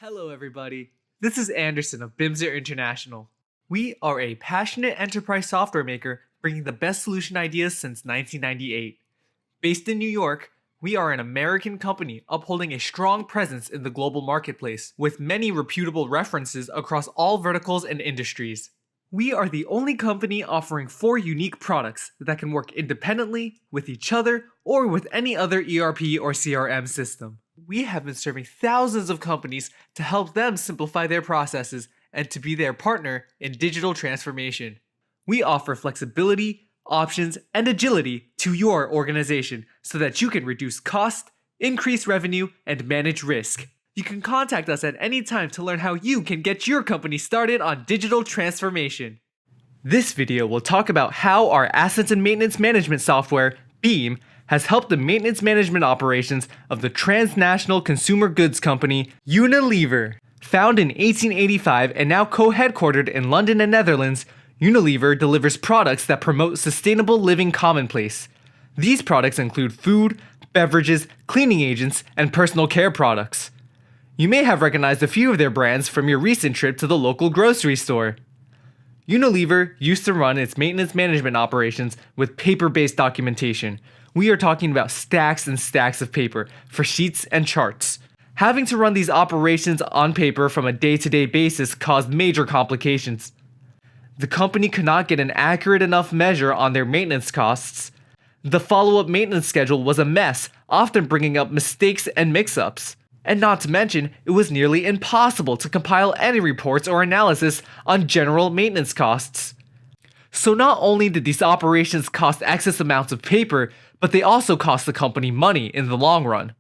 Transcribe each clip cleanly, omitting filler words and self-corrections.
Hello, everybody. This is Anderson of Bimser International. We are a passionate enterprise software maker bringing the best solution ideas since 1998. Based in New York, we are an American company upholding a strong presence in the global marketplace with many reputable references across all verticals and industries. We are the only company offering 4 unique products that can work independently, with each other, or with any other ERP or CRM system. We have been serving thousands of companies to help them simplify their processes and to be their partner in digital transformation. We offer flexibility, options, and agility to your organization so that you can reduce cost, increase revenue, and manage risk. You can contact us at any time to learn how you can get your company started on digital transformation. This video will talk about how our assets and maintenance management software, BEAM, has helped the maintenance management operations of the transnational consumer goods company UNILEVER. Found in 1885 and now co-headquartered in London and Netherlands, UNILEVER delivers products that promote sustainable living commonplace. These products include food, beverages, cleaning agents, and personal care products. You may have recognized a few of their brands from your recent trip to the local grocery store. UNILEVER used to run its maintenance management operations with paper-based documentation. We are talking about stacks and stacks of paper for sheets and charts. Having to run these operations on paper from a day-to-day basis caused major complications. The company could not get an accurate enough measure on their maintenance costs. The follow-up maintenance schedule was a mess, often bringing up mistakes and mix-ups. And not to mention, it was nearly impossible to compile any reports or analysis on general maintenance costs. So not only did these operations cost excess amounts of paper, but they also cost the company money in the long run.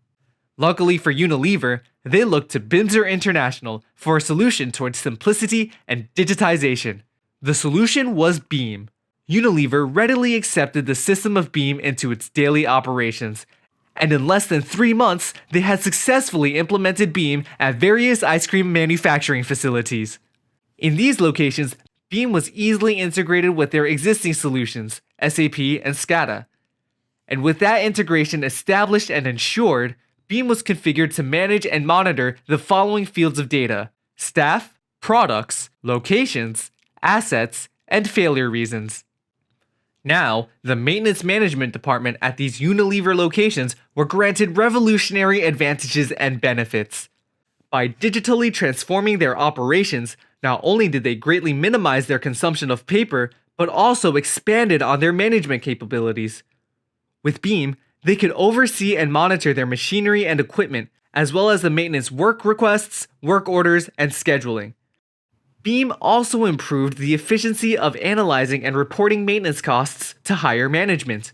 Luckily for UNILEVER, they looked to Bimser International for a solution towards simplicity and digitization. The solution was BEAM. UNILEVER readily accepted the system of BEAM into its daily operations, and in less than 3 months, they had successfully implemented BEAM at various ice cream manufacturing facilities. In these locations, BEAM was easily integrated with their existing solutions, SAP and SCADA. And with that integration established and ensured, BEAM was configured to manage and monitor the following fields of data: staff, products, locations, assets, and failure reasons. Now, the maintenance management department at these UNILEVER locations were granted revolutionary advantages and benefits. By digitally transforming their operations, not only did they greatly minimize their consumption of paper, but also expanded on their management capabilities. With BEAM, they could oversee and monitor their machinery and equipment, as well as the maintenance work requests, work orders, and scheduling. BEAM also improved the efficiency of analyzing and reporting maintenance costs to higher management.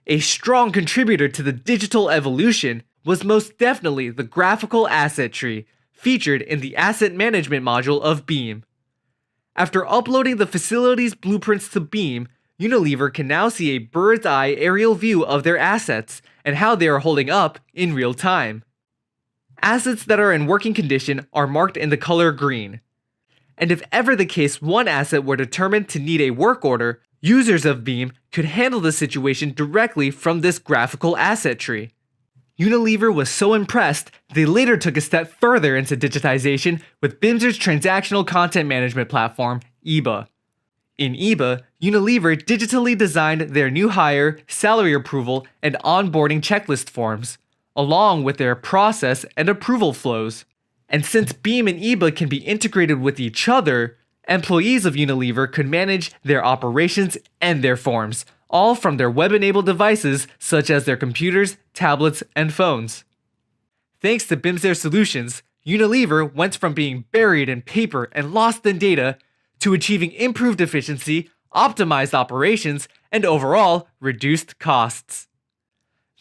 A strong contributor to the digital evolution was most definitely the graphical asset tree, featured in the asset management module of BEAM. After uploading the facility's blueprints to BEAM, UNILEVER can now see a bird's eye aerial view of their assets and how they are holding up in real time. Assets that are in working condition are marked in the color green. And if ever the case one asset were determined to need a work order, users of BEAM could handle the situation directly from this graphical asset tree. UNILEVER was so impressed, they later took a step further into digitization with Bimser's transactional content management platform, EBA. In EBA, UNILEVER digitally designed their new hire, salary approval, and onboarding checklist forms, along with their process and approval flows. And since BEAM and EBA can be integrated with each other, employees of UNILEVER could manage their operations and their forms, all from their web-enabled devices such as their computers, tablets, and phones. Thanks to Bimser solutions, UNILEVER went from being buried in paper and lost in data to achieving improved efficiency, optimized operations, and overall reduced costs.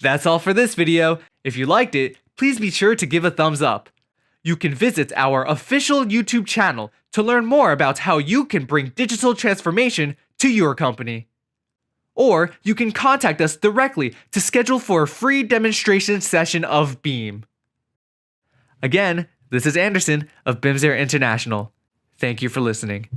That's all for this video. If you liked it, please be sure to give a thumbs up. You can visit our official YouTube channel to learn more about how you can bring digital transformation to your company. Or you can contact us directly to schedule for a free demonstration session of BEAM. Again, this is Anderson of Bimser International. Thank you for listening.